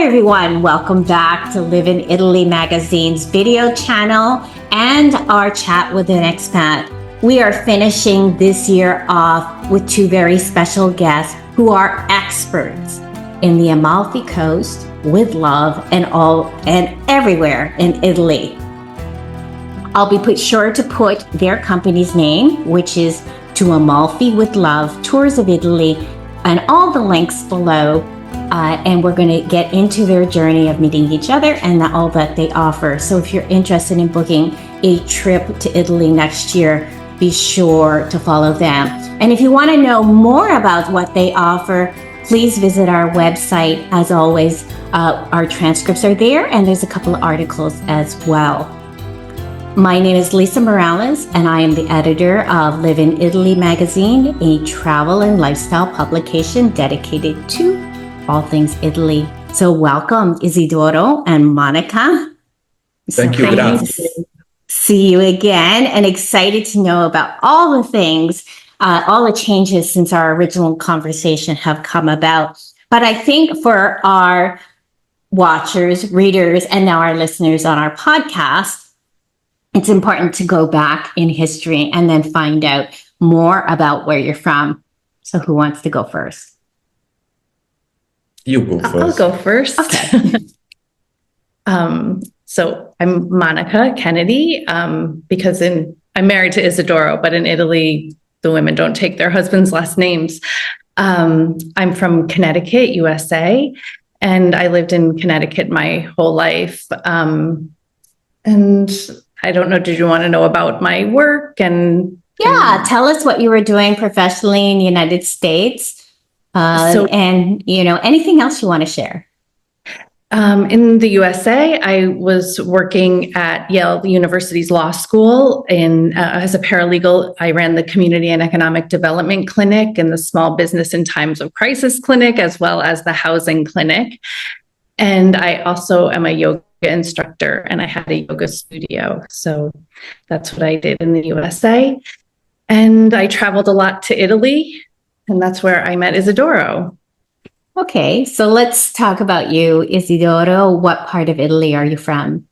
Hi everyone, welcome back to Live in Italy magazine's video channel and our chat with an expat. We are finishing this year off with two very special guests who are experts in the Amalfi Coast with love and everywhere in Italy. I'll be sure to put their company's name, which is To Amalfi with Love, Tours of Italy, and all the links below. And we're going to get into their journey of meeting each other and all that they offer. So if you're interested in booking a trip to Italy next year, be sure to follow them. And if you want to know more about what they offer, please visit our website. As always, our transcripts are there, and there's a couple of articles as well. My name is Lisa Morales, and I am the editor of Live in Italy magazine, a travel and lifestyle publication dedicated to all things Italy. So welcome, Isidoro and Monica. Thank you. Grazie. See you again, and excited to know about all the things, all the changes since our original conversation have come about. But I think for our watchers, readers, and now our listeners on our podcast, it's important to go back in history and then find out more about where you're from. So who wants to go first? You go first. I'll go first. Okay. So I'm Monica Kennedy, because I'm married to Isidoro, but in Italy, the women don't take their husbands' last names. I'm from Connecticut, USA, and I lived in Connecticut my whole life. And I don't know, did you want to know about my work? Yeah, tell us what you were doing professionally in the United States. And anything else you want to share? In the USA, I was working at Yale University's law school as a paralegal. I ran the Community and Economic Development Clinic and the Small Business in Times of Crisis Clinic, as well as the Housing Clinic. And I also am a yoga instructor, and I had a yoga studio. So that's what I did in the USA. And I traveled a lot to Italy. And that's where I met Isidoro. Okay, so let's talk about you, Isidoro. What part of Italy are you from?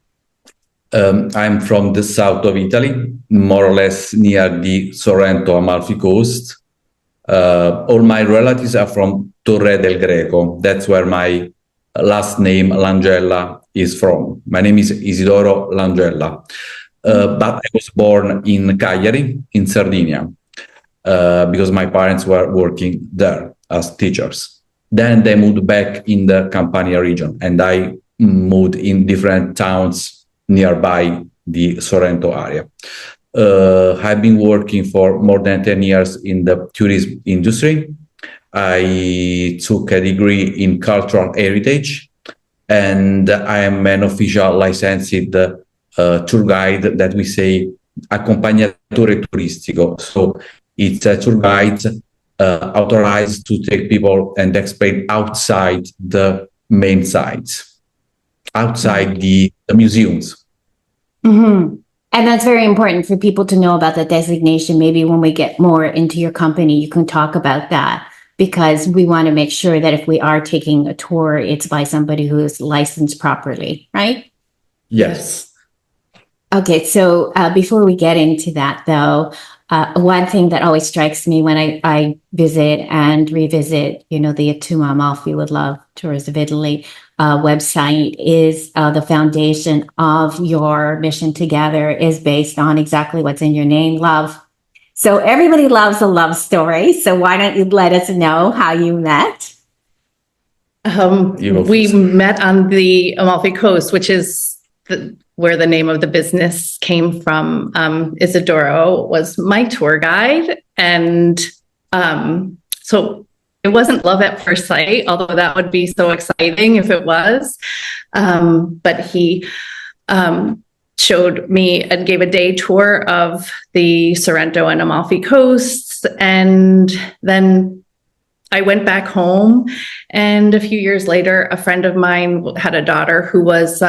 I'm from the south of Italy, more or less near the Sorrento Amalfi Coast. All my relatives are from Torre del Greco. That's where my last name, Langella, is from. My name is Isidoro Langella. But I was born in Cagliari, in Sardinia. Because my parents were working there as teachers. Then they moved back in the Campania region, and I moved in different towns nearby the Sorrento area. I've been working for more than 10 years in the tourism industry. I took a degree in cultural heritage, and I am an official licensed tour guide that we say accompagnatore turistico. So it's a tour guide authorized to take people and explain outside the main sites, outside the museums. Mm-hmm. And that's very important for people to know about the designation. Maybe when we get more into your company, you can talk about that, because we want to make sure that if we are taking a tour, it's by somebody who is licensed properly, right? Yes. Okay, so before we get into that, though, one thing that always strikes me when I visit and revisit, the To Amalfi with Love, Tours of Italy website is the foundation of your mission together is based on exactly what's in your name, love. So everybody loves a love story. So why don't you let us know how you met? We met on the Amalfi Coast, which is where the name of the business came from. Isidoro was my tour guide. And so it wasn't love at first sight, although that would be so exciting if it was. But he showed me and gave a day tour of the Sorrento and Amalfi coasts. And then I went back home, and a few years later, a friend of mine had a daughter who was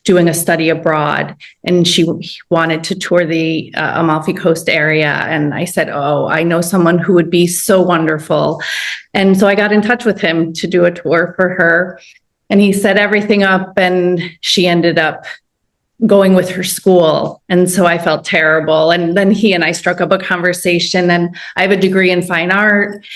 doing a study abroad, and she wanted to tour the Amalfi Coast area. And I said, oh, I know someone who would be so wonderful. And so I got in touch with him to do a tour for her. And he set everything up, and she ended up going with her school. And so I felt terrible. And then he and I struck up a conversation, and I have a degree in fine art.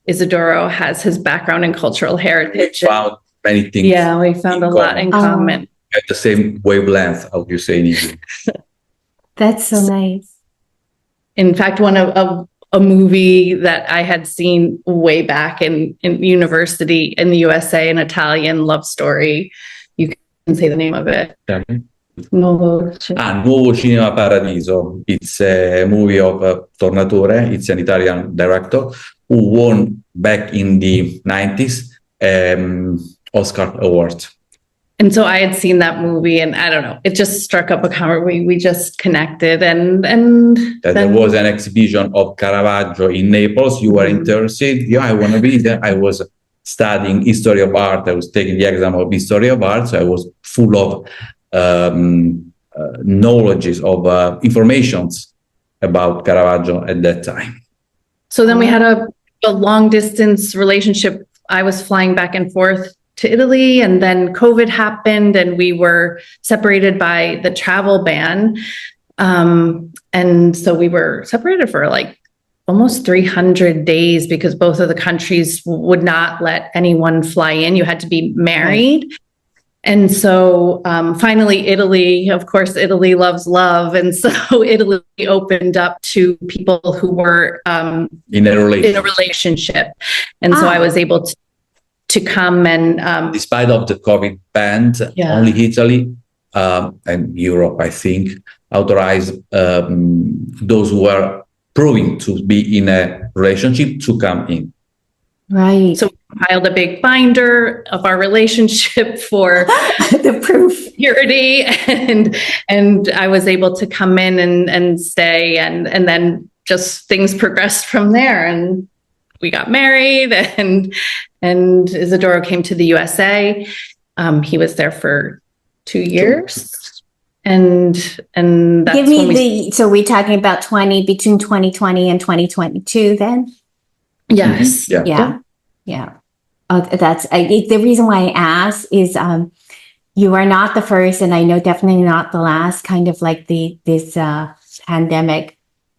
Isidoro has his background in cultural heritage. Found many things. Yeah, we found a lot in common. At the same wavelength, how you say in English. That's so nice. In fact, one of a movie that I had seen way back in university in the USA, an Italian love story. You can say the name of it. Nuovo Nuovo Cinema Paradiso. It's a movie of Tornatore. It's an Italian director who won back in the 90s Oscar Award. And so I had seen that movie, and I don't know, it just struck up a conversation. We just connected, and there was an exhibition of Caravaggio in Naples. You were interested? Yeah, I want to be there. I was studying history of art. I was taking the exam of history of art, so I was full of knowledges of informations about Caravaggio at that time. So then we had a long distance relationship. I was flying back and forth to Italy, and then COVID happened, and we were separated by the travel ban. And so we were separated for like almost 300 days because both of the countries would not let anyone fly in. You had to be married. And so finally, Italy, of course, Italy loves love. And so Italy opened up to people who were in a relationship. And so I was able to come and... Despite of the COVID ban, only Italy and Europe, I think, authorized those who were proving to be in a relationship to come in. Right. So we filed a big binder of our relationship for the proof, security, and I was able to come in and stay, and then just things progressed from there, and we got married, and Isidoro came to the USA. He was there for 2 years, and that's give me so we're talking about between 2020 and 2022 then. Yes. Mm-hmm. Yeah. That's the reason why I asked is you are not the first, and I know definitely not the last, kind of like this pandemic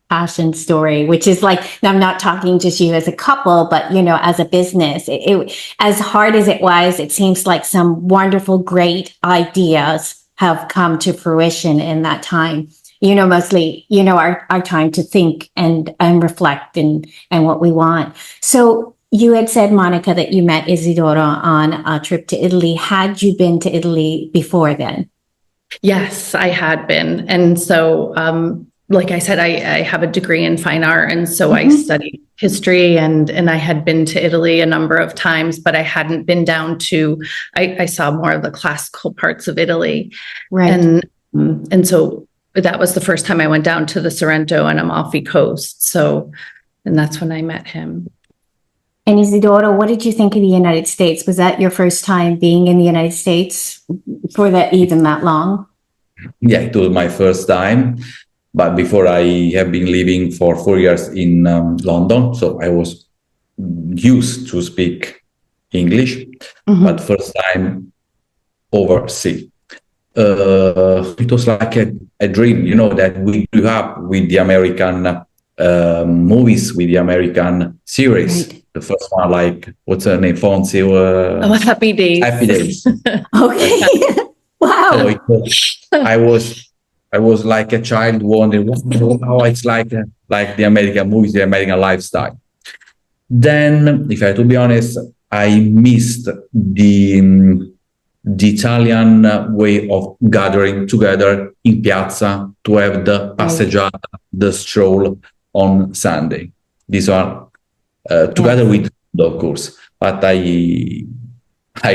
passion story, which is like, I'm not talking just you as a couple, but as a business. It as hard as it was, it seems like some wonderful, great ideas have come to fruition in that time. Mostly, our time to think and reflect and what we want. So you had said, Monica, that you met Isidoro on a trip to Italy. Had you been to Italy before then? Yes, I had been. And so, like I said, I have a degree in fine art. And so I studied history, and I had been to Italy a number of times, but I hadn't been down to, I saw more of the classical parts of Italy. Right. And so that was the first time I went down to the Sorrento and Amalfi Coast. So, and that's when I met him. And Isidoro, what did you think of the United States? Was that your first time being in the United States for even that long? Yeah, it was my first time. But before, I have been living for 4 years in London. So I was used to speak English, but first time overseas. It was like a dream, that we grew up with the American movies, with the American series. Right. The first one, like, what's her name? Fonzie. Happy Days. Happy Days. Okay. Wow. So I was like a child wondering, wow, it's like the American movies, the American lifestyle. Then, if I have to be honest, I missed the Italian way of gathering together in piazza to have the passeggiata, the stroll on Sunday. These are together with food, of course, but I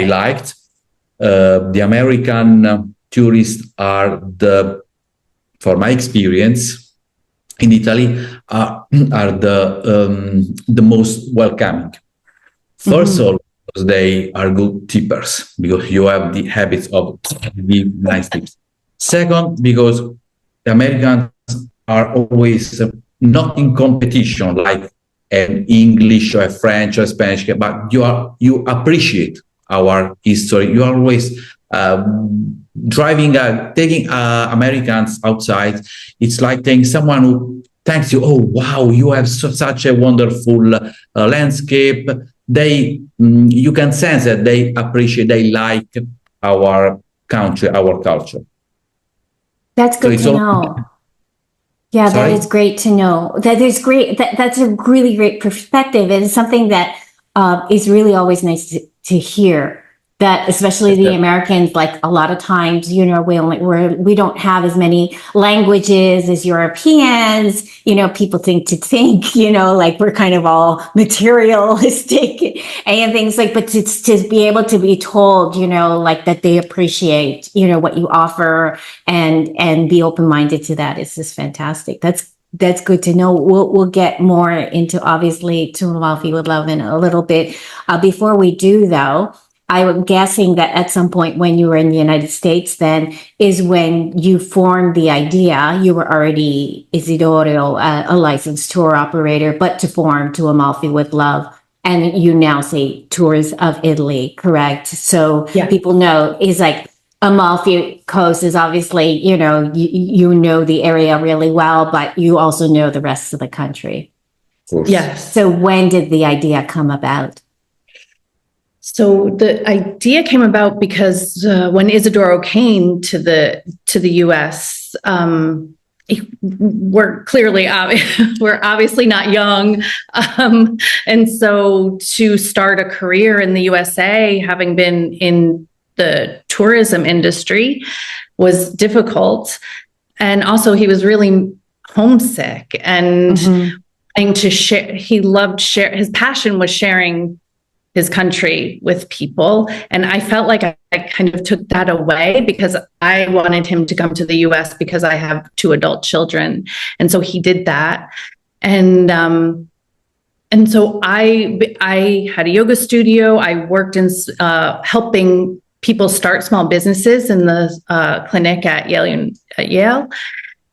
liked the American tourists are for my experience in Italy, are the most welcoming. First of all, because they are good tippers, because you have the habits of giving nice tips. Second, because the Americans are always not in competition like an English or a French or Spanish, but you appreciate our history. You are always taking Americans outside. It's like taking someone who thanks you. Oh, wow, you have such a wonderful landscape. You can sense that they appreciate, they like our country, our culture. That's good to know. Yeah, Sorry? that is great to know. That is great. That's a really great perspective. And it's something that is really always nice to hear. That especially the Americans, like a lot of times, we don't have as many languages as Europeans. People think like we're kind of all materialistic and things like. But to be able to be told, like that they appreciate, what you offer and be open minded to that is just fantastic. That's good to know. We'll get more into obviously To Amalfi with Love in a little bit. Before we do, though. I'm guessing that at some point when you were in the United States, then is when you formed the idea. You were already Isidoro, a licensed tour operator, but to form To Amalfi with Love. And you now say Tours of Italy, correct? So people know is like Amalfi Coast is obviously, you know the area really well, but you also know the rest of the country. Of course. Yes. So when did the idea come about? So the idea came about because when Isidoro came to the U.S., we're obviously not young, and so to start a career in the USA, having been in the tourism industry, was difficult, and also he was really homesick and trying to share. He loved share. His passion was sharing his country with people. And I felt like I kind of took that away because I wanted him to come to the US because I have 2 adult children. And so he did that. And so I had a yoga studio. I worked in helping people start small businesses in the clinic at Yale.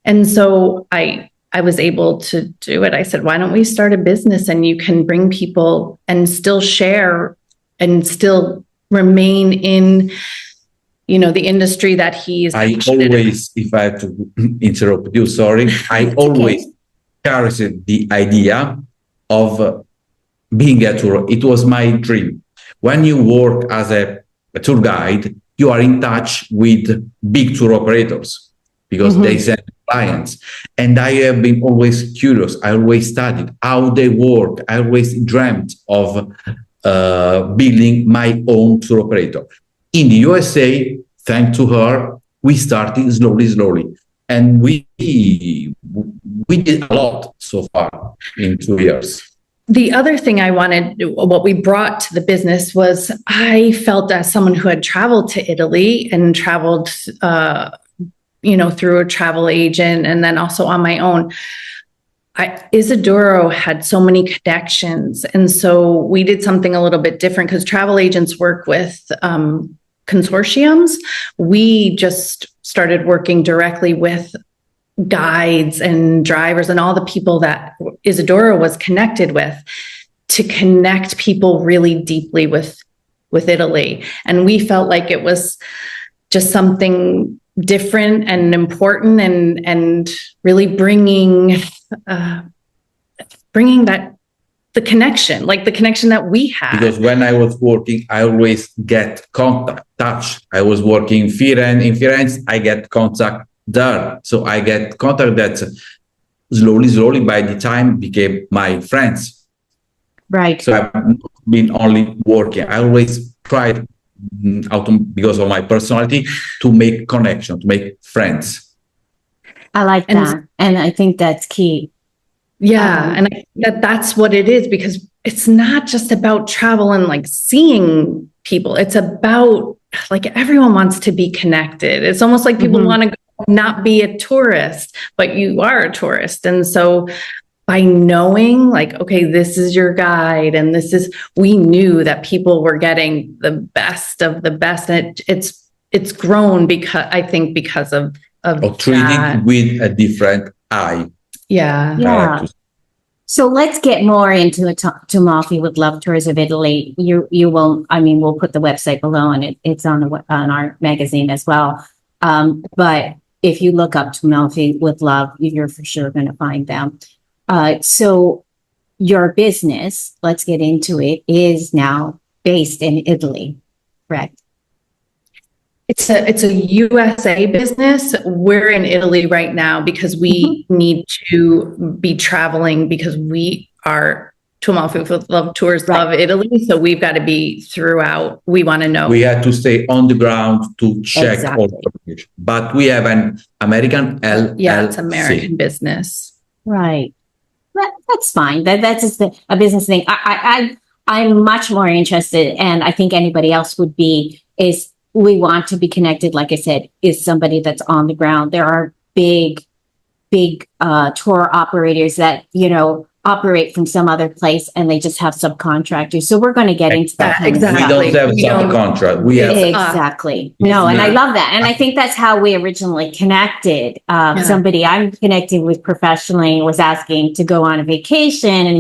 And so I was able to do it. I said, why don't we start a business and you can bring people and still share and still remain in, the industry that he's. If I have to interrupt you, sorry, I always cherished the idea of being a tour. It was my dream. When you work as a tour guide, you are in touch with big tour operators because they send clients. And I have been always curious. I always studied how they work. I always dreamt of building my own tour operator. In the USA, thanks to her, we started slowly. And we did a lot so far in 2 years. The other thing what we brought to the business was I felt as someone who had traveled to Italy and traveled through a travel agent and then also on my own. Isidoro had so many connections. And so we did something a little bit different because travel agents work with consortiums. We just started working directly with guides and drivers and all the people that Isidoro was connected with to connect people really deeply with Italy. And we felt like it was just something different and important and really bringing the connection that we had. Because when I was working, I always get touch. I was working in Firenze, I get contact there. So I get contact that slowly by the time became my friends. Right. So I've not been only working. I always tried because of my personality to make connection, to make friends. I like that. And I think that's key. Yeah. And I think that's what it is, because it's not just about travel and like seeing people. It's about like everyone wants to be connected. It's almost like people want to not be a tourist, but you are a tourist. And so by knowing like, okay, this is your guide and we knew that people were getting the best of the best. And it's grown because of treating with a different eye. Yeah. Yeah. So let's get more into it. To Amalfi with Love Tours of Italy. You won't. I mean, we'll put the website below, and it's on our magazine as well. But if you look up To Amalfi with Love, you're for sure going to find them. So your business, let's get into it, is now based in Italy, correct? It's a USA business. We're in Italy right now because we need to be traveling because we are To Amalfi with Love Tours, Right. Love Italy. So we've got to be throughout. We want to know. We had to stay on the ground to check all Exactly. the information. But we have an American LLC. Yeah, it's American business. Right. That's fine. That's just a business thing. I'm much more interested, and I think anybody else would be, is we want to be connected, like I said, is somebody that's on the ground. There are big tour operators that, operate from some other place and they just have subcontractors. So we're going to get into that. kind of Exactly. stuff. We don't have subcontract. We have Exactly. No, and I love that. And I think that's how we originally connected. Somebody I'm connected with professionally was asking to go on a vacation, and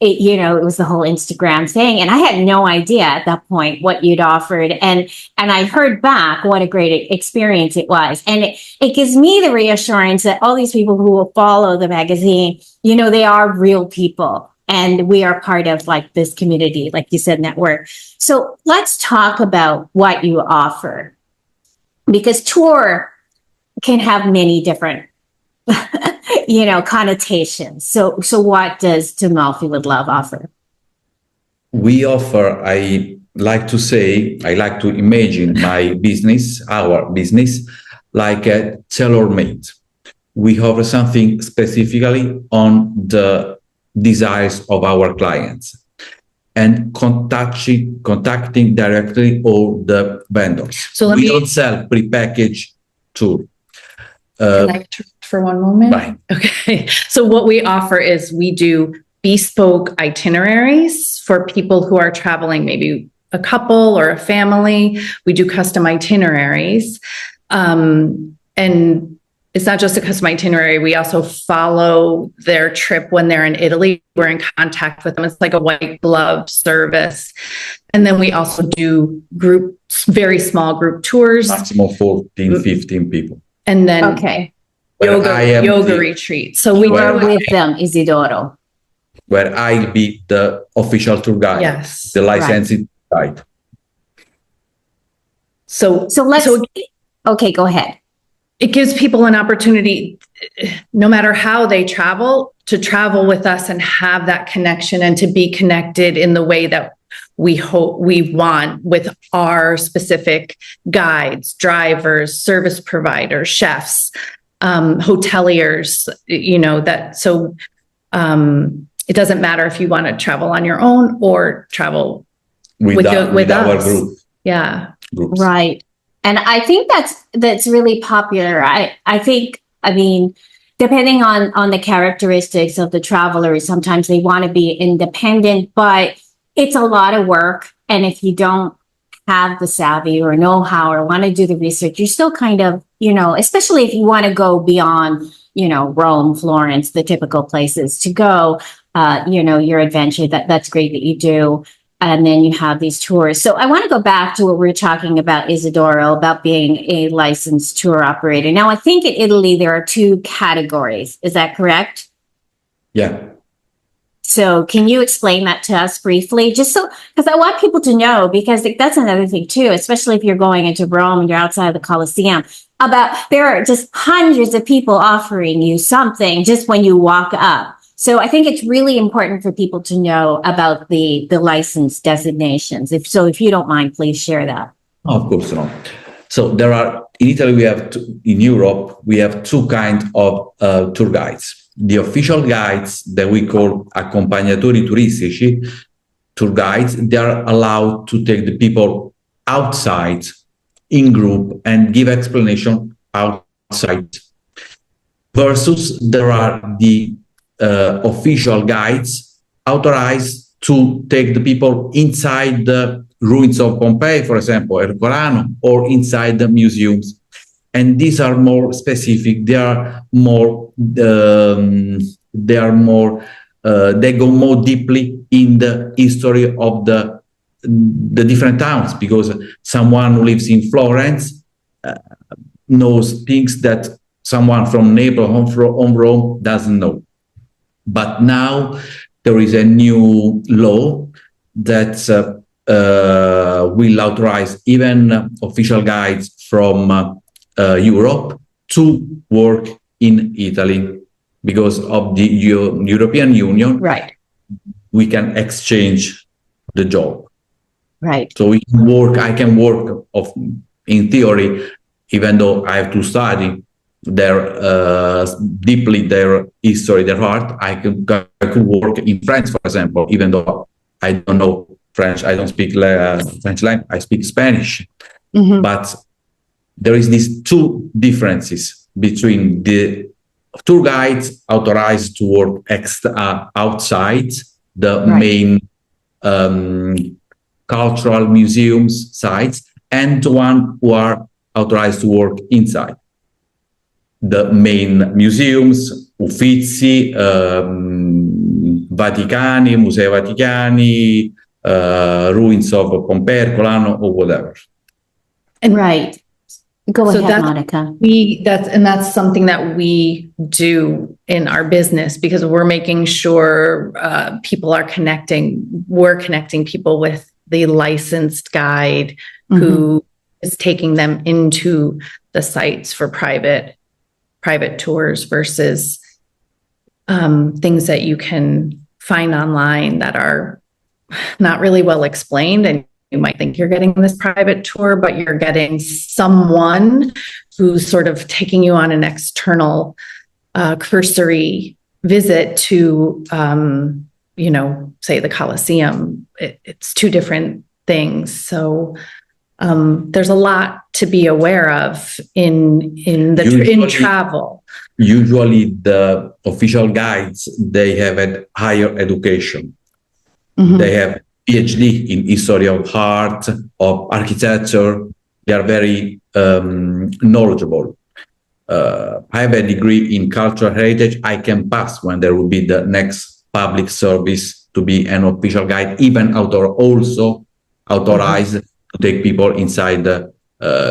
it was the whole Instagram thing, and I had no idea at that point what you'd offered, and I heard back what a great experience it was, and it gives me the reassurance that all these people who will follow the magazine, they are real people. And we are part of like this community, like you said, network. So let's talk about what you offer, because tour can have many different, connotations. So what does To Amalfi with Love offer? We offer, I like to imagine our business, like a tailor-made. We offer something specifically on the desires of our clients and contacting directly all the vendors. So we don't sell prepackaged tour. Can I interrupt for one moment? Bye. Okay. So what we offer is we do bespoke itineraries for people who are traveling, maybe a couple or a family. We do custom itineraries. And it's not just a custom itinerary. We also follow their trip when they're in Italy. We're in contact with them. It's like a white glove service. And then we also do very small group tours. Maximum 14, 15 people. And then yoga retreat. So we are with them, Isidoro. Where I'll be the official tour guide. Yes. The licensed guide. So okay, go ahead. It gives people an opportunity, no matter how they travel, to travel with us and have that connection and to be connected in the way that we hope we want with our specific guides, drivers, service providers, chefs, hoteliers, it doesn't matter if you want to travel on your own or travel with our us. Group. Yeah. Groups. Right. And I think that's really popular. I think, depending on the characteristics of the traveler, sometimes they want to be independent, but it's a lot of work. And if you don't have the savvy or know-how or want to do the research, you're still kind of, especially if you want to go beyond, Rome, Florence, the typical places to go, your adventure, that's great that you do. And then you have these tours. So I want to go back to what we were talking about, Isidoro, about being a licensed tour operator. Now, I think in Italy, there are 2 categories. Is that correct? Yeah. So can you explain that to us briefly? Because I want people to know, because that's another thing too, especially if you're going into Rome and you're outside of the Colosseum, there are just hundreds of people offering you something just when you walk up. So I think it's really important for people to know about the license designations. If you don't mind, please share that. Of course not. So in Italy, in Europe, we have 2 kinds of tour guides. The official guides that we call accompagnatori turistici, tour guides, they are allowed to take the people outside in group and give explanation outside. Versus there are the official guides authorized to take the people inside the ruins of Pompeii, for example, Ercolano, or inside the museums. And these are more specific. They are more they go more deeply in the history of the different towns, because someone who lives in Florence knows things that someone from neighborhood from Rome doesn't know. But now there is a new law that will authorize even official guides from Europe to work in Italy. Because of the European Union, Right. we can exchange the job. Right. So we can work. I can work in theory, even though I have to study their deeply their history, their art. I could work in France, for example, even though I don't know French. I don't speak French language. I speak Spanish. Mm-hmm. But there is these two differences between the tour guides authorized to work outside the main cultural museums sites, and the one who are authorized to work inside the main museums, Uffizi, Vaticani, Musei Vaticani, ruins of Pompei, Herculano, or whatever. And Right. Go ahead, Monica. That's something that we do in our business, because we're making sure we're connecting people with the licensed guide who is taking them into the sites for private tours versus things that you can find online that are not really well explained, and you might think you're getting this private tour, but you're getting someone who's sort of taking you on an external cursory visit to, say the Colosseum. It's two different things. So there's a lot to be aware of in travel. Usually the official guides, they have a higher education. Mm-hmm. They have PhD in history of art, of architecture. They are very knowledgeable. I have a degree in cultural heritage. I can pass when there will be the next public service to be an official guide, even also authorized to take people inside the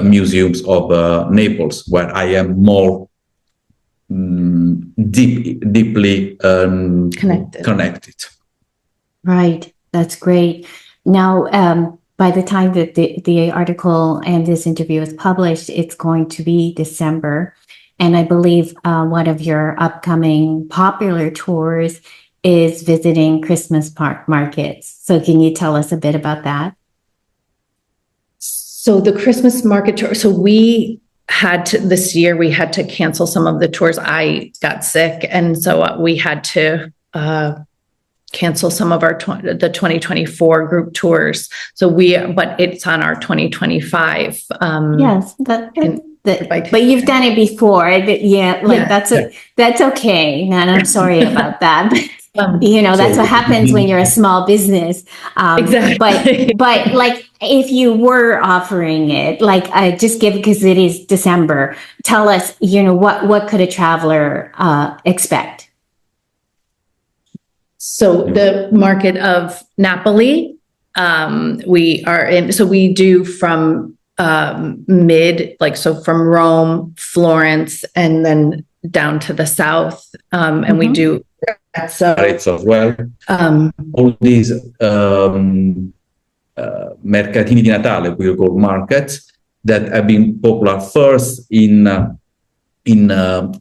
museums of Naples, where I am more deeply connected. Right. That's great. Now, by the time that the article and this interview is published, it's going to be December. And I believe one of your upcoming popular tours is visiting Christmas park markets. So can you tell us a bit about that? So the Christmas market tour, this year we had to cancel some of the tours. I got sick, and so we had to cancel some of the 2024 group tours. But it's on our 2025. Yes, but you've done it before. That's okay. And I'm sorry about that. That's what happens when you're a small business. Exactly. But like, if you were offering it, just because it is December, tell us, what could a traveler expect? So the market of Napoli, we are in. So we do from from Rome, Florence, and then down to the south, and we do. Arezzo as well. All these mercatini di Natale, we call markets, that have been popular first in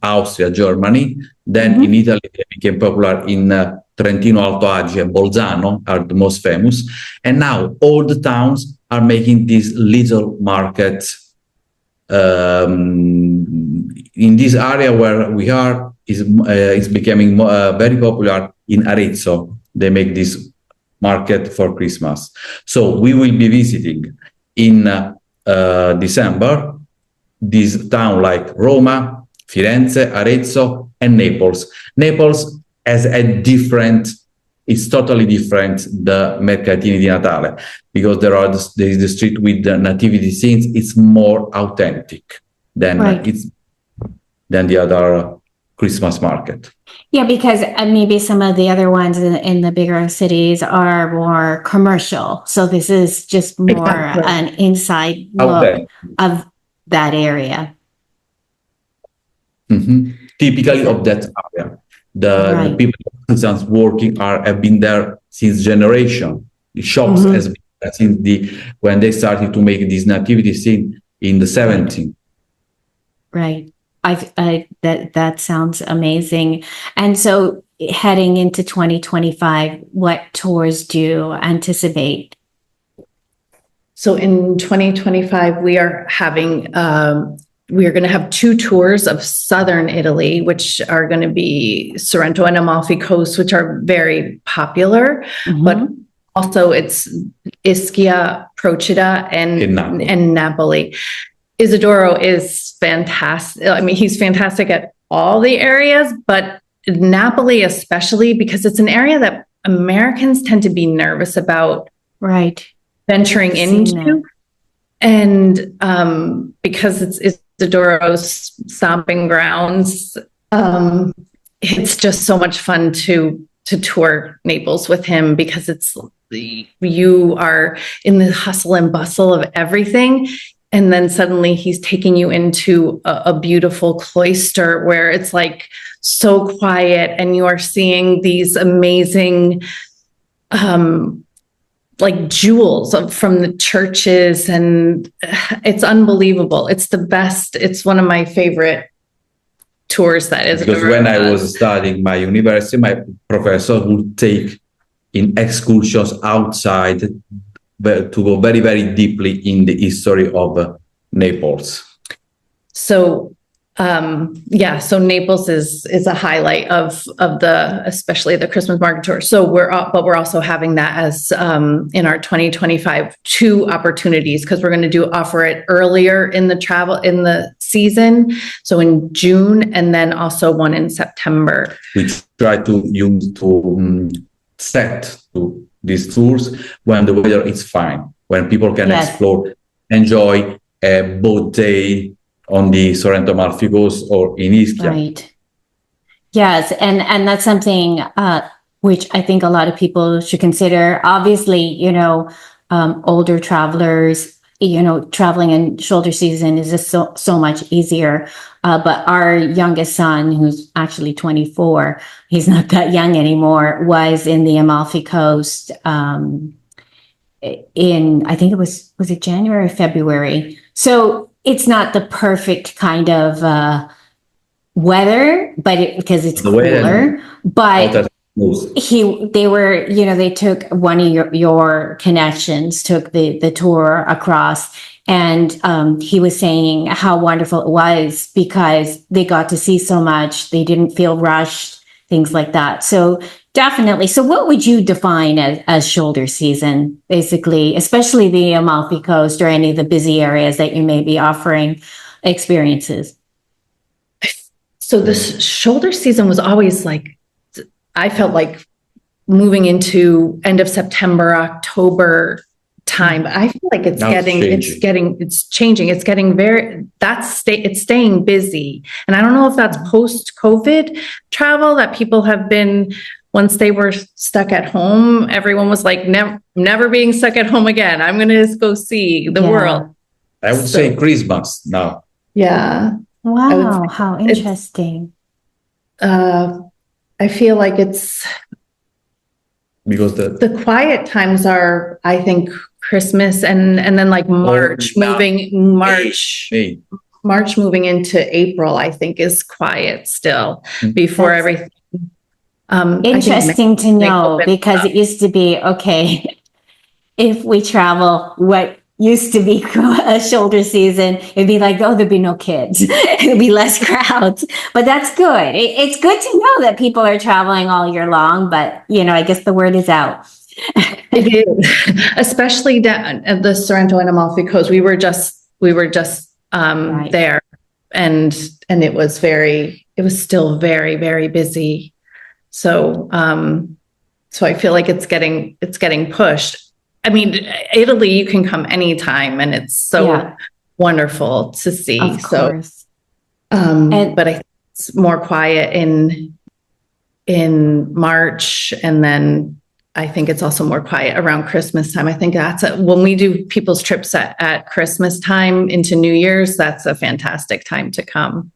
Austria, Germany, then in Italy they became popular in Trentino Alto Adige and Bolzano are the most famous, and now all the towns are making these little markets in this area where we are. Is becoming very popular in Arezzo. They make this market for Christmas. So we will be visiting in December this town like Roma, Firenze, Arezzo, and Naples. Naples has it's totally different, the Mercatini di Natale, because there is the street with the nativity scenes. It's more authentic than the other Christmas market. Yeah, because maybe some of the other ones in the bigger cities are more commercial. So this is just more Exactly. an inside Out look there. of that area. Typically of that area. The Right. people artisans working have been there since generation. The shops has been there since when they started to make this nativity scene in the 70s. Right. That sounds amazing. And so heading into 2025, what tours do you anticipate? So in 2025, we are going to have 2 tours of southern Italy, which are going to be Sorrento and Amalfi Coast, which are very popular, but also it's Ischia, Procida, and Napoli. Isidoro is fantastic. I mean, he's fantastic at all the areas, but Napoli especially, because it's an area that Americans tend to be nervous about venturing into. And because it's Isidoro's stomping grounds, it's just so much fun to tour Naples with him, because you are in the hustle and bustle of everything. And then suddenly he's taking you into a beautiful cloister where it's like so quiet, and you are seeing these amazing, like jewels from the churches, and it's unbelievable. It's the best. It's one of my favorite tours that is. Because when I was studying my university, my professor would take in excursions outside to go very, very deeply in the history of Naples. So, so Naples is a highlight of especially the Christmas market tour. So we're also having that as in our 2025 2 opportunities, because we're going to offer it earlier in the season. So in June, and then also one in September. We try to set to these tours when the weather is fine, when people can explore, enjoy a boat day on the Sorrento Amalfi Coast or in Ischia. Right. Yes, and that's something which I think a lot of people should consider. Obviously, older travelers, traveling in shoulder season is just so much easier. But our youngest son, who's actually 24, he's not that young anymore, was in the Amalfi Coast in, I think was it January or February? So it's not the perfect kind of weather, but because it's cooler, but they took one of your connections, took the tour across, and he was saying how wonderful it was because they got to see so much. They didn't feel rushed, things like that. So definitely. So what would you define as shoulder season, basically, especially the Amalfi Coast or any of the busy areas that you may be offering experiences? So the shoulder season was always like, I felt like moving into end of September, October time. I feel like it's changing. It's getting it's staying busy. And I don't know if that's post-COVID travel that people have been, once they were stuck at home, everyone was like, never being stuck at home again. I'm going to go see the world. I would say Christmas now. Yeah. Wow. How interesting. I feel like it's because the quiet times are, I think, Christmas and then like March moving into April, I think is quiet still before everything. Interesting to know, because it used to be, okay, if we travel, what used to be a shoulder season, it'd be like, oh, there'd be no kids. It'd be less crowds. But that's good. It's good to know that people are traveling all year long, but, I guess the word is out. It is, especially at the Sorrento and Amalfi Coast. We were just right there, and it was still very, very busy. So I feel like it's getting pushed. I mean, Italy, you can come anytime, and it's so wonderful to see. Of course. But It's more quiet in March, and then I think it's also more quiet around Christmas time. I think when we do people's trips at Christmas time into New Year's, that's a fantastic time to come.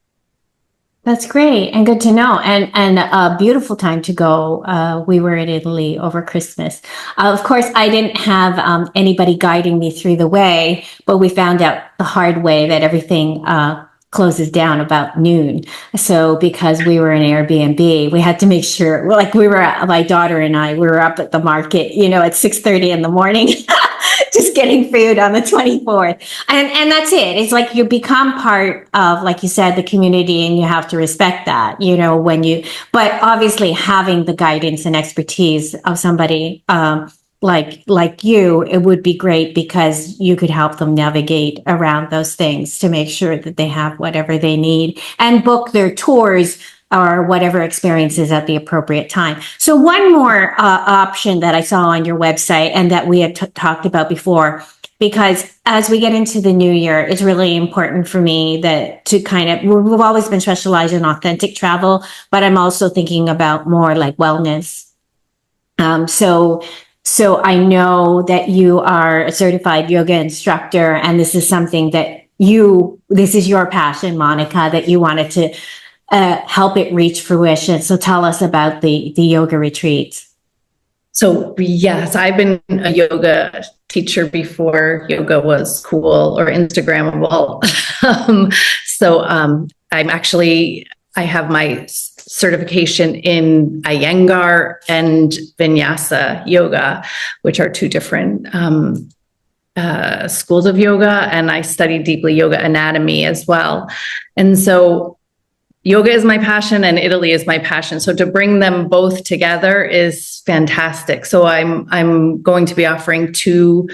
That's great and good to know, and a beautiful time to go. We were in Italy over Christmas. Of course, I didn't have anybody guiding me through the way, but we found out the hard way that everything closes down about noon. So because we were in Airbnb, we had to make sure, like my daughter and I, we were up at the market, at 6:30 in the morning. Just getting food on the 24th. And that's it. It's like you become part of, like you said, the community, and you have to respect that, but obviously having the guidance and expertise of somebody like you, it would be great because you could help them navigate around those things to make sure that they have whatever they need and book their tours or whatever experiences at the appropriate time. So one more option that I saw on your website and that we had talked about before, because as we get into the new year, it's really important for me we've always been specialized in authentic travel, but I'm also thinking about more like wellness. So I know that you are a certified yoga instructor, and this is something that this is your passion, Monica, that you wanted to help it reach fruition. So tell us about the yoga retreats. So yes, I've been a yoga teacher before yoga was cool or Instagrammable. I have my certification in Iyengar and Vinyasa yoga, which are two different schools of yoga. And I studied deeply yoga anatomy as well. And so yoga is my passion and Italy is my passion. So to bring them both together is fantastic. So I'm going to be offering two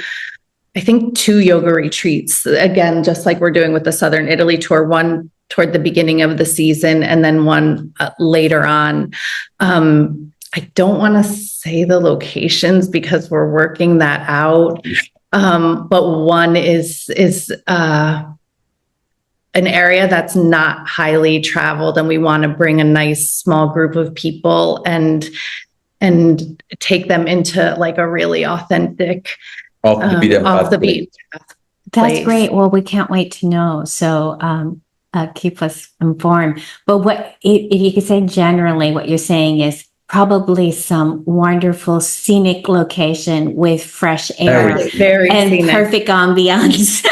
yoga retreats. Again, just like we're doing with the Southern Italy tour, one toward the beginning of the season and then one later on. I don't want to say the locations because we're working that out. But one is an area that's not highly traveled, and we want to bring a nice small group of people and take them into like a really authentic off the beat path. That's great. Well, we can't wait to know. So keep us informed. But what if you could say generally, what you're saying is probably some wonderful scenic location with fresh air very and scenic. Perfect ambiance.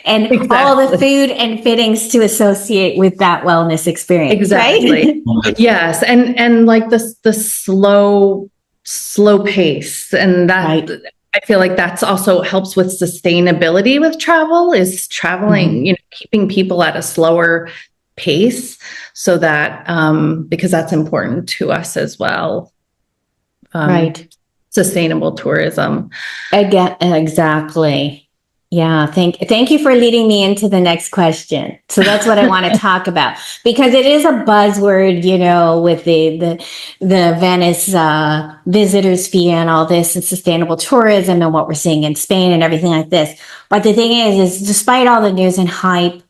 And exactly. All the food and fittings to associate with that wellness experience. Exactly. Right? Yes. And like the slow pace. And that right. I feel like that's also helps with sustainability with travel, is traveling, keeping people at a slower pace so that, because that's important to us as well. Right. Sustainable tourism. Again, exactly. Yeah, thank you for leading me into the next question. So that's what I want to talk about, because it is a buzzword, with the Venice visitors fee and all this, and sustainable tourism and what we're seeing in Spain and everything like this. But the thing is despite all the news and hype,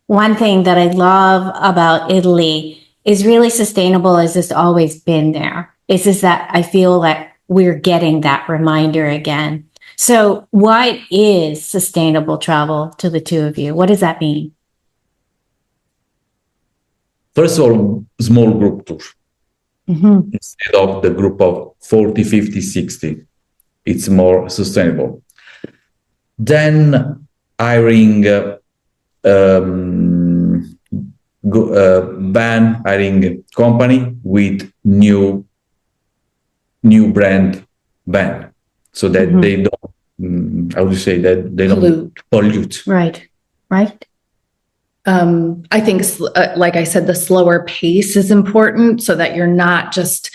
one thing that I love about Italy is really sustainable has just always been there. It's just that I feel like we're getting that reminder again. So what is sustainable travel to the two of you? What does that mean? First of all, small group tour. Instead of the group of 40, 50, 60. It's more sustainable. Then hiring hiring company with new brand van. So that they don't, how would you say that they don't pollute. Right. I think, like I said, the slower pace is important so that you're not just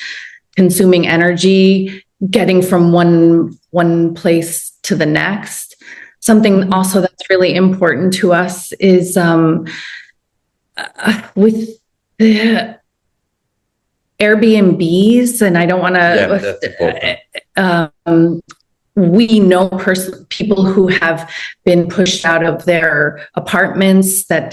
consuming energy, getting from one place to the next. Something also that's really important to us is with the Airbnbs, and I don't want to, we know people who have been pushed out of their apartments that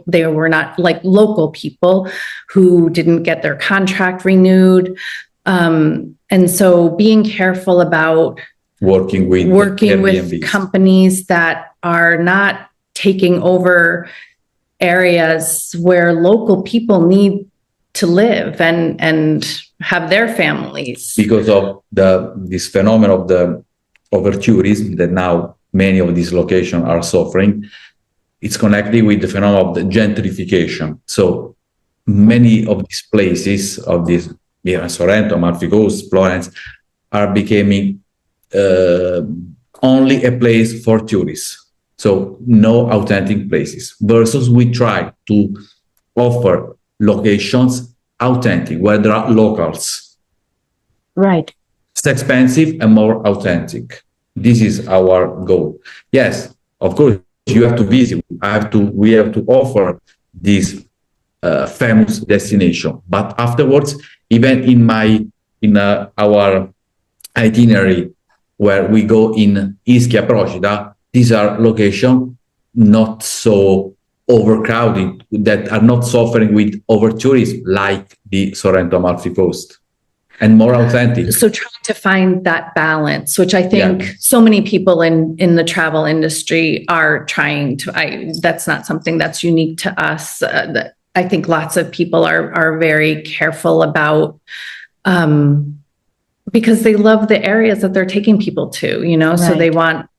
they were not like local people who didn't get their contract renewed. And so being careful about working with Airbnbs. Companies that are not taking over areas where local people need to live and have their families. Because of this phenomenon of the over-tourism that now many of these locations are suffering, it's connected with the phenomenon of the gentrification. So many of these places, of this Sorrento, Amalfi Coast, Florence, are becoming only a place for tourists. So no authentic places. Versus we try to offer locations authentic, where there are locals. Right. It's expensive and more authentic. This is our goal. Yes, of course, you have to visit. We have to offer this famous destination. But afterwards, even in our itinerary, where we go in Ischia, Procida, these are locations not so overcrowded, that are not suffering with over-tourism like the Sorrento Amalfi Coast, and more authentic. So trying to find that balance, which I think so many people in the travel industry are trying to, that's not something that's unique to us. I think lots of people are very careful about, because they love the areas that they're taking people to, right. So they want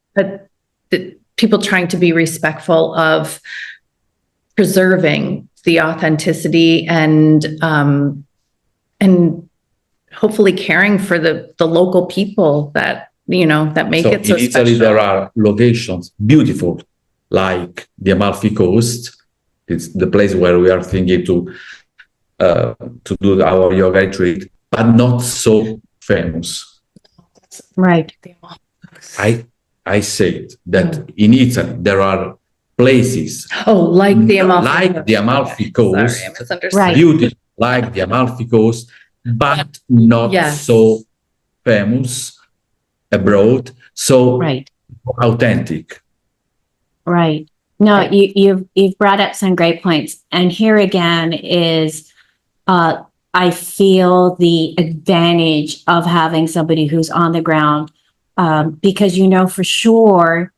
people trying to be respectful of preserving the authenticity and hopefully caring for the local people that make it so in Italy, special. There are locations beautiful, like the Amalfi Coast. It's the place where we are thinking to do our yoga retreat, but not so famous. Right. I said that in Italy there are places like the Amalfi Coast, Sorry, I misunderstood. Right. beautiful like the Amalfi Coast, but not so famous abroad, so authentic. Right. No, you've brought up some great points, and here again is I feel the advantage of having somebody who's on the ground, because for sure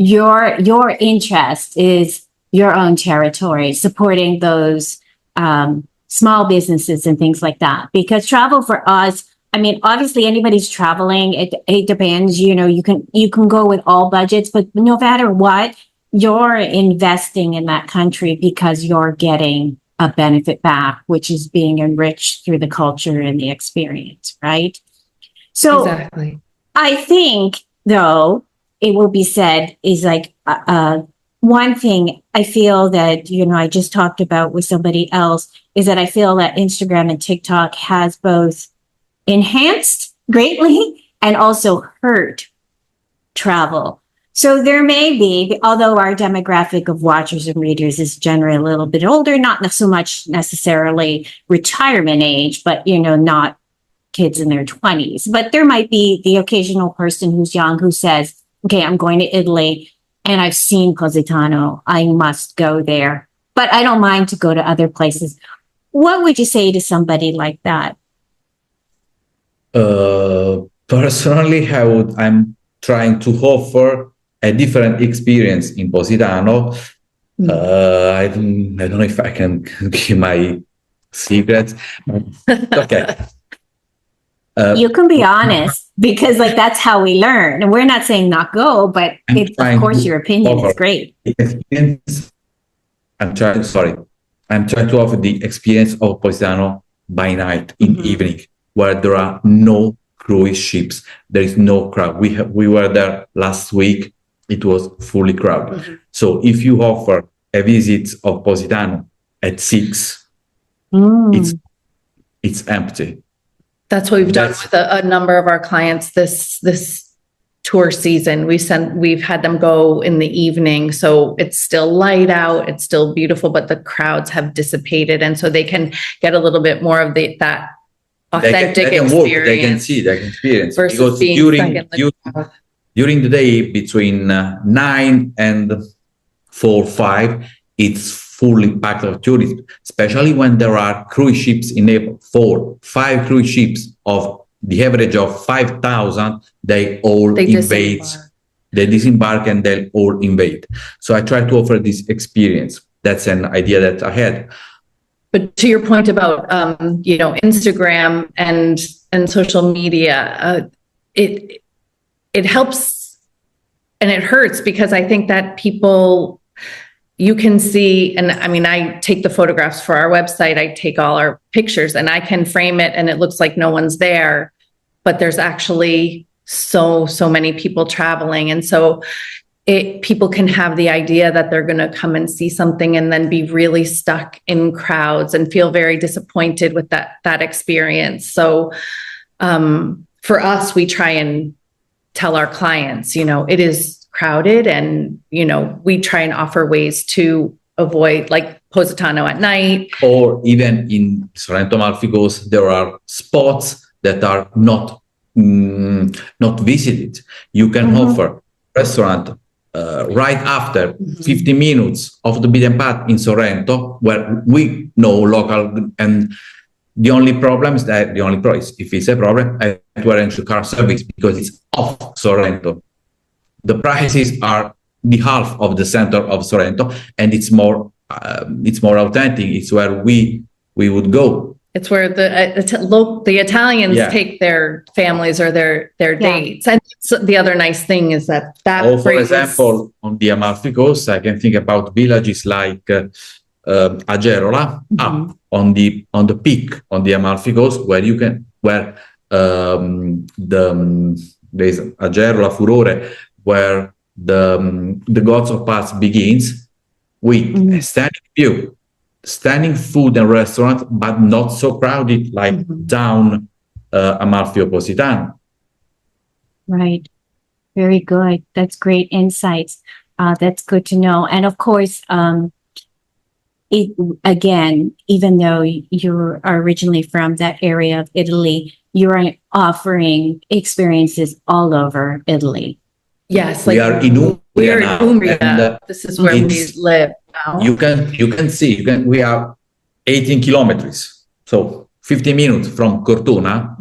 your interest is your own territory, supporting those small businesses and things like that. Because travel for us, obviously anybody's traveling. It depends. You can go with all budgets, but no matter what, you're investing in that country because you're getting a benefit back, which is being enriched through the culture and the experience, right? So exactly. I think, though, it will be said is like one thing I feel that, I just talked about with somebody else is that I feel that Instagram and TikTok has both enhanced greatly and also hurt travel. So there may be, although our demographic of watchers and readers is generally a little bit older, not so much necessarily retirement age, but, not kids in their 20s. But there might be the occasional person who's young who says, okay, I'm going to Italy and I've seen Positano. I must go there, but I don't mind to go to other places. What would you say to somebody like that? Personally, I'm trying to offer a different experience in Positano. I don't know if I can give my secrets. Okay. You can be honest, because that's how we learn. And we're not saying not go, but of course your opinion is great. I'm trying to offer the experience of Positano by night, in evening, where there are no cruise ships. There is no crowd. We were there last week. It was fully crowded. So if you offer a visit of Positano at 6, it's empty. That's what we've done with a number of our clients this tour season. We've had them go in the evening, so it's still light out, it's still beautiful, but the crowds have dissipated, and so they can get a little bit more of that authentic they can experience. walk, they can see, they can experience. Versus Because being during the day between 9 and 4, 5, it's fully packed of tourists, especially when there are cruise ships in April. 4, 5 cruise ships of the average of 5,000, they invade. They disembark and they all invade. So I try to offer this experience. That's an idea that I had. But to your point about Instagram and social media, it helps and it hurts, because I think that people, you can see, and I mean, I take the photographs for our website, I take all our pictures, and I can frame it and it looks like no one's there, but there's actually so many people traveling. And so people can have the idea that they're going to come and see something and then be really stuck in crowds and feel very disappointed with that experience. So for us, we try and tell our clients, it is crowded, and, we try and offer ways to avoid, like Positano at night. Or even in Sorrento Amalfi Coast, there are spots that are not visited. You can offer restaurant right after 50 minutes of the beaten path in Sorrento, where we know local, and the only problem is, if it's a problem, I have to arrange the car service because it's off Sorrento. The prices are the half of the center of Sorrento, and it's more authentic. It's where we would go. It's where the Italians take their families or their dates. And so the other nice thing is that for example, on the Amalfi Coast, I can think about villages like Agerola, up on the peak on the Amalfi Coast, where there's Agerola Furore, where the Gods of Paz begins, with a standing view, standing food and restaurant, but not so crowded like down Amalfi or Positano. Right. Very good. That's great insights. That's good to know. And of course, again, even though you are originally from that area of Italy, you are offering experiences all over Italy. Yes, we are in Umbria. And, this is where we live now. You can see. We are 18 kilometers, so 50 minutes from Cortona,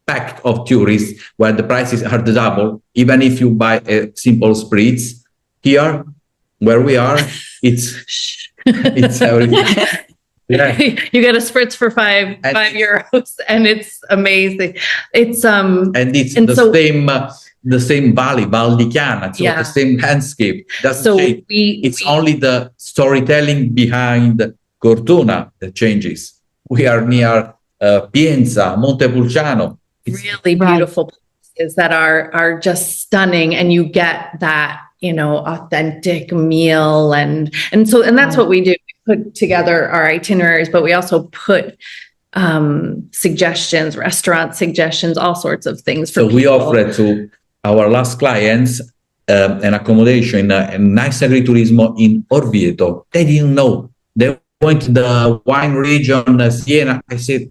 packed of tourists, where the prices are the double. Even if you buy a simple spritz, here, where we are, it's everything. Yeah. You get a spritz for five euros, and it's amazing. It's and it's the same valley, Val di Chiana, so the same landscape. It's only the storytelling behind Cortona that changes. We are near Pienza, Montepulciano. It's really beautiful places that are just stunning, and you get that authentic meal, and that's what we do. We put together our itineraries, but we also put suggestions, restaurant suggestions, all sorts of things for people. So we offer to our last clients an accommodation, a nice agriturismo in Orvieto. They didn't know. They went to the wine region, Siena. I said,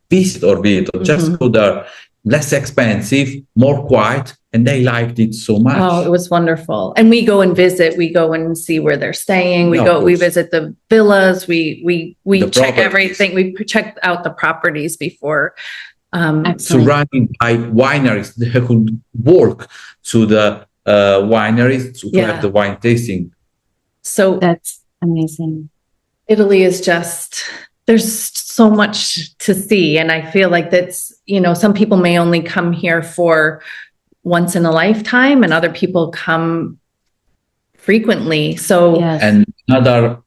visit Orvieto, just go there. Less expensive, more quiet, and they liked it so much. Oh, it was wonderful. And we go and visit. We go and see where they're staying. We visit the villas. We check everything. We check out the properties before. Surrounded by wineries, they could walk to the wineries to have the wine tasting. So that's amazing. Italy is just, there's so much to see. And I feel like that's, some people may only come here for once in a lifetime, and other people come frequently. So, and another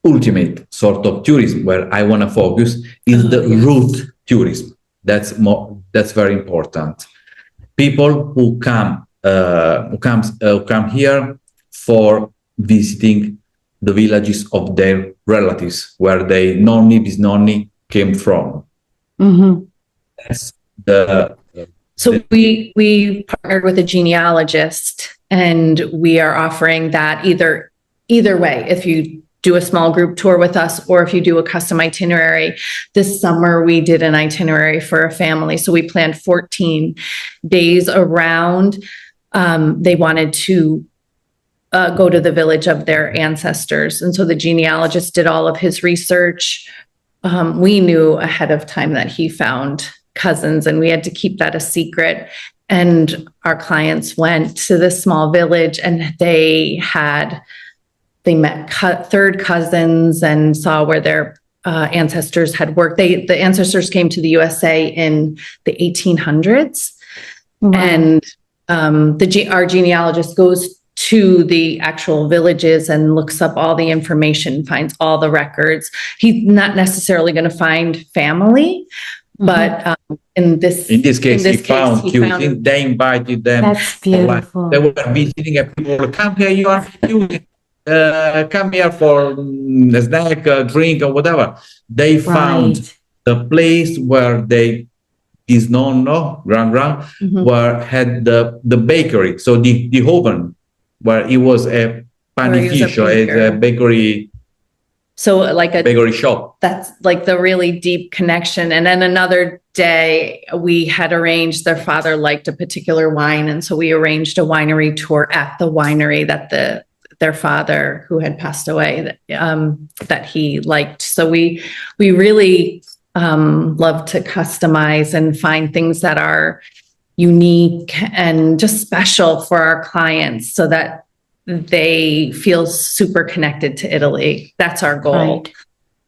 ultimate sort of tourism where I want to focus is the route tourism. That's very important. People who come here for visiting the villages of their relatives, where they nonni bisnonni came from. That's so we partnered with a genealogist, and we are offering that either way. If you do a small group tour with us, or if you do a custom itinerary. This summer, we did an itinerary for a family. So we planned 14 days around. They wanted to go to the village of their ancestors. And so the genealogist did all of his research. We knew ahead of time that he found cousins, and we had to keep that a secret. And our clients went to this small village, and they met third cousins and saw where their ancestors had worked. The ancestors came to the USA in the 1800s. Wow. And our genealogist goes to the actual villages and looks up all the information, finds all the records. He's not necessarily going to find family, but in this case, he found. They invited them. That's beautiful. They were visiting, and people were, come here, you are cute. Come here for a snack, a drink, or whatever. They found the place where his nonno, grand, where had the bakery, so the oven, where it was a panificio, a bakery. So like a bakery shop. That's like the really deep connection. And then another day we had arranged, their father liked a particular wine. And so we arranged a winery tour at the winery that their father, who had passed away, that he liked. So we really love to customize and find things that are unique and just special for our clients so that they feel super connected to Italy. That's our goal. Right.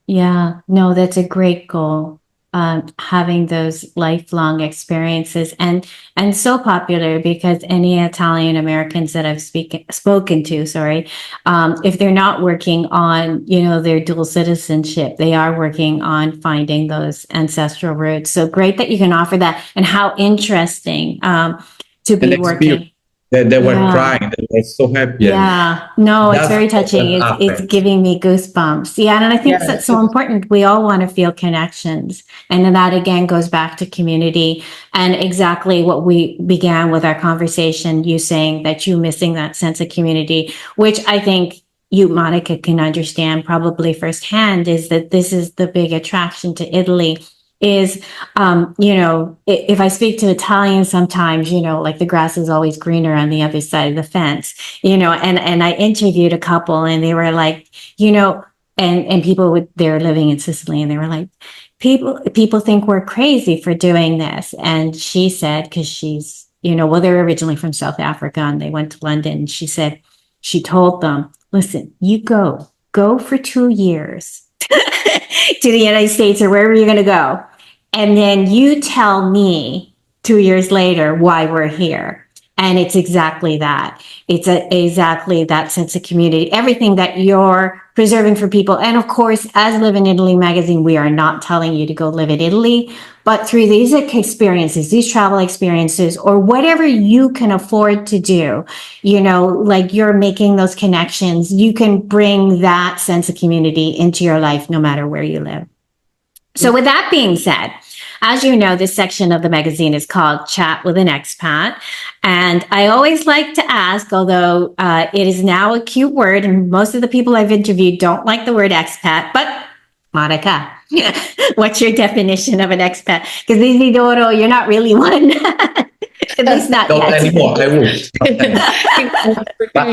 Yeah, no, that's a great goal. Having those lifelong experiences and so popular because any Italian Americans that I've spoken to, if they're not working on, their dual citizenship, they are working on finding those ancestral roots. So great that you can offer that, and how interesting to be working. They were crying. They were so happy. Yeah. No, it's very touching. It's giving me goosebumps. Yeah. And I think that's so important. We all want to feel connections. And that again goes back to community and exactly what we began with our conversation, you saying that you missing that sense of community, which I think you, Monica, can understand probably firsthand, is that this is the big attraction to Italy. Is, if I speak to Italians sometimes, like the grass is always greener on the other side of the fence, and I interviewed a couple and they were like, and people they're living in Sicily and they were like, people think we're crazy for doing this. And she said, cause she's, they're originally from South Africa and they went to London. And she said, she told them, listen, you go for 2 years to the United States or wherever you're going to go. And then you tell me 2 years later why we're here. And it's exactly that. It's exactly that sense of community, everything that you're preserving for people. And of course, as Live in Italy magazine, we are not telling you to go live in Italy, but through these experiences, these travel experiences, or whatever you can afford to do, like you're making those connections, you can bring that sense of community into your life, no matter where you live. So with that being said, as you know, this section of the magazine is called Chat with an Expat. And I always like to ask, although it is now a cute word, and most of the people I've interviewed don't like the word expat, but Monica, what's your definition of an expat? Because Isidoro, you're not really one. At least not Not yet. anymore. I won't. But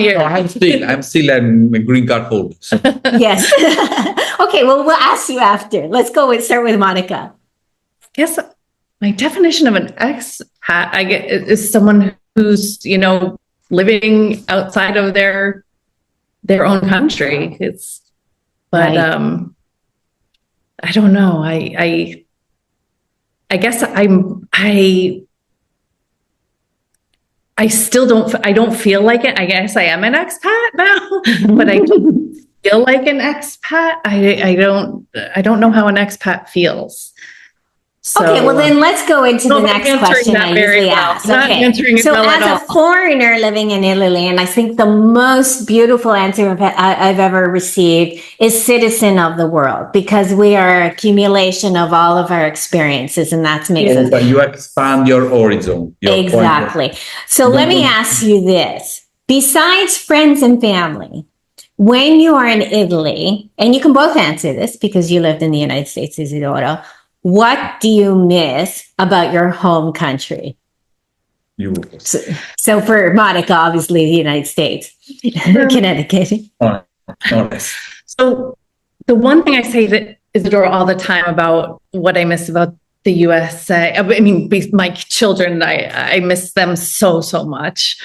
I'm still a green card holder. So. Yes. Okay, well, we'll ask you after. Let's go and start with Monica. I guess my definition of an expat, is someone who's, living outside of their own country. Right. I don't know. I guess I still don't feel like it. I guess I am an expat now, but I don't feel like an expat. I don't know how an expat feels. So, okay, well then let's go into the next question I usually ask. Okay, so as a foreigner living in Italy, and I think the most beautiful answer I've ever received is citizen of the world, because we are an accumulation of all of our experiences, and that makes us. But you expand your horizon. Exactly. So let me ask you this: besides friends and family, when you are in Italy, and you can both answer this because you lived in the United States, Isidoro, what do you miss about your home country? You So for Monica, obviously the United States, Connecticut. honest. So the one thing I say that Isidoro all the time about what I miss about the USA, I mean, my children, I miss them so much.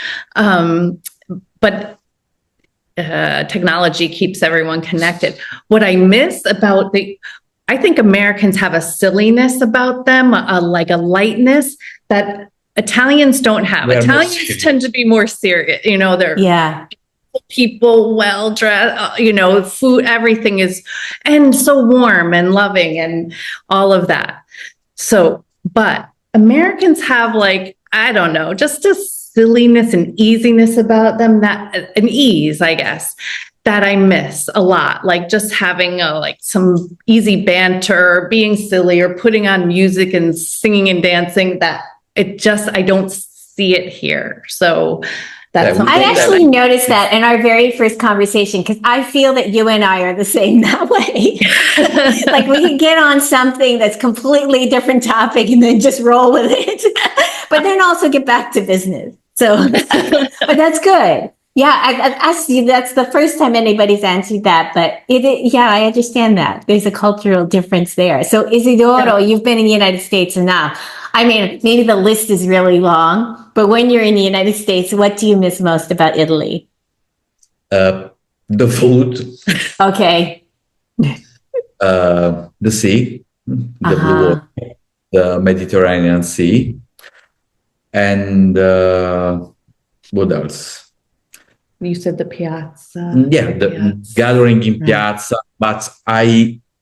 But technology keeps everyone connected. What I miss about I think Americans have a silliness about them, like a lightness that Italians don't have. Italians tend to be more serious. They're people well dressed, food, everything is, and so warm and loving and all of that. So, but Americans have I don't know, just a silliness and easiness about them, an ease, I guess, that I miss a lot. Like just having some easy banter, being silly, or putting on music and singing and dancing, I don't see it here. So that's something I actually noticed that in our very first conversation, because I feel that you and I are the same that way. Like we can get on something that's completely different topic and then just roll with it, but then also get back to business. So, but that's good. Yeah, I've asked you, that's the first time anybody's answered that, but I understand that. There's a cultural difference there. So Isidoro, you've been in the United States enough. I mean, maybe the list is really long, but when you're in the United States, what do you miss most about Italy? The food. Okay. The sea, the blue water, the Mediterranean Sea. And what else? You said the piazza. The gathering in piazza. But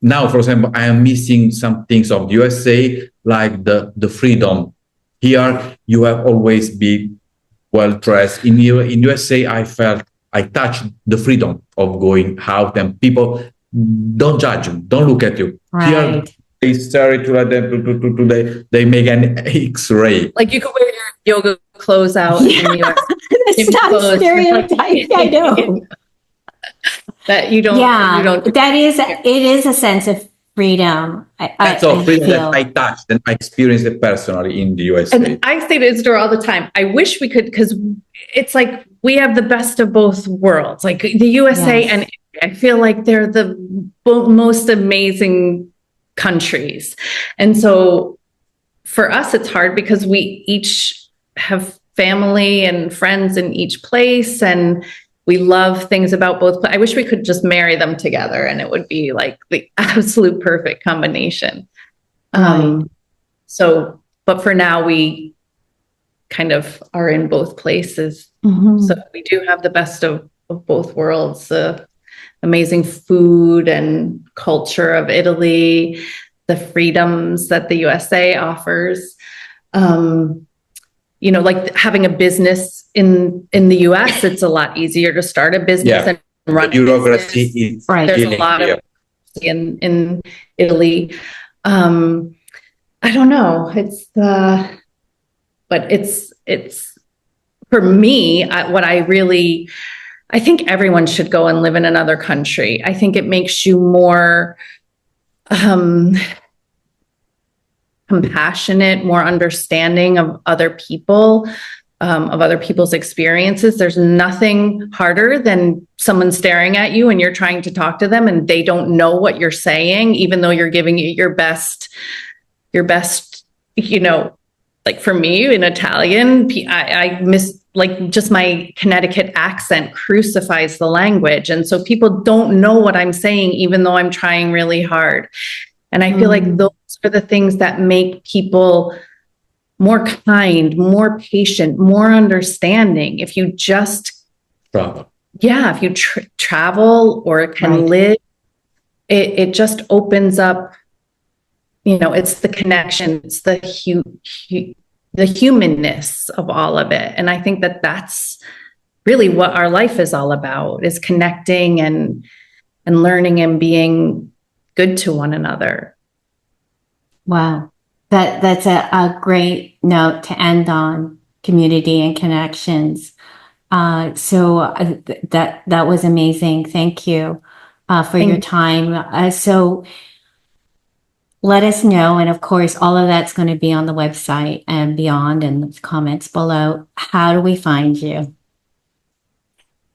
now, for example, I am missing some things of the USA, like the freedom. Here, you have always be well dressed. In USA, I touched the freedom of going out, and people don't judge you, don't look at you. Right. Here, they stare at you, they make an X-ray. Like you could wear your yoga clothes out in the US. That's not stereotype. I know. That you don't. It is a sense of freedom. That's all freedom that I touched and I experienced it personally in the USA. And I say to Isidoro all the time, I wish we could, because it's like we have the best of both worlds. Like the USA and I feel like they're the most amazing countries. And so for us, it's hard because we each have family and friends in each place, and we love things about both. I wish we could just marry them together and it would be like the absolute perfect combination. But for now, we kind of are in both places. Mm-hmm. So we do have the best of both worlds, the amazing food and culture of Italy, the freedoms that the USA offers. Like having a business in the US, it's a lot easier to start a business and run bureaucracy. Is right. There's a lot of in Italy. I don't know. But it's for me, I think everyone should go and live in another country. I think it makes you more compassionate, more understanding of other people, of other people's experiences. There's nothing harder than someone staring at you and you're trying to talk to them and they don't know what you're saying, even though you're giving it your best, like for me in Italian, I miss just my Connecticut accent crucifies the language. And so people don't know what I'm saying, even though I'm trying really hard. And I feel like those are the things that make people more kind, more patient, more understanding. If you just travel, if you travel or can live, it just opens up. It's the connection, it's the humanness of all of it. And I think that that's really what our life is all about: is connecting and learning and being good to one another. Wow. That's a great note to end on: community and connections. That was amazing. Thank you for your time. So let us know. And of course, all of that's going to be on the website and beyond in the comments below. How do we find you?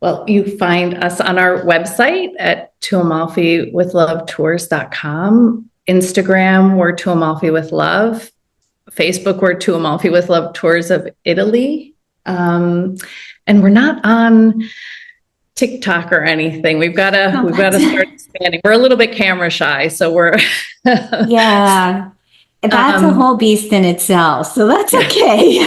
Well, you find us on our website at toamalfiwithlovetours.com. Instagram, we're To Amalfi with Love. Facebook, we're To Amalfi with Love Tours of Italy. And we're not on TikTok or anything. We've got to start expanding. We're a little bit camera shy, so we're Yeah, that's a whole beast in itself. So that's okay.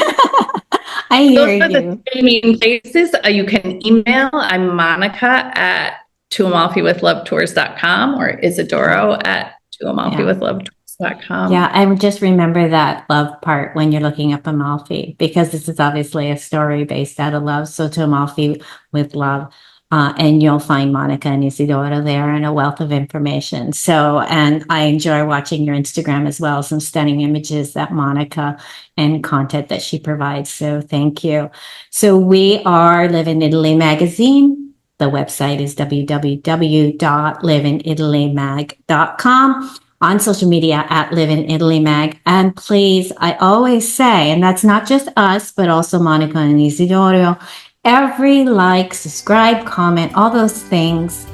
I hear those are you. the three main places. You can email. I'm Monica at toamalfiwithlovetours.com or Isidoro at toamalfiwithlovetours.com. Yeah, I would just remember that love part when you're looking up Amalfi, because this is obviously a story based out of love. So To Amalfi with Love. And you'll find Monica and Isidoro there and a wealth of information. So, and I enjoy watching your Instagram as well. Some stunning images that Monica and content that she provides. So thank you. So we are Live in Italy magazine. The website is www.liveinItalyMag.com. On social media at Live in Italy Mag. And please, I always say, and that's not just us, but also Monica and Isidoro, every like, subscribe, comment, all those things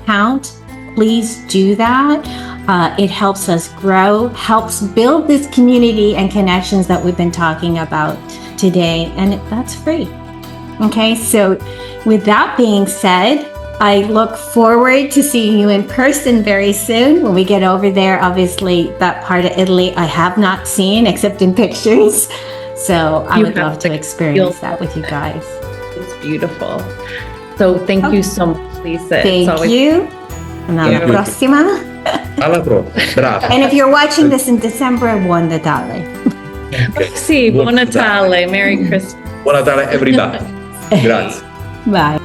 count. Please do that. It helps us grow, helps build this community and connections that we've been talking about today. And that's free. Okay, so with that being said, I look forward to seeing you in person very soon when we get over there. Obviously, that part of Italy I have not seen except in pictures. So I would love to experience that with you guys. It's beautiful. So thank you so much, Lisa. Thank you. Alla prossima. Alla prossima. Brava. And if you're watching this in December, buon Natale. Okay. Sì, buon Natale. Merry Christmas. Buon Natale, everybody. Grazie. Bye.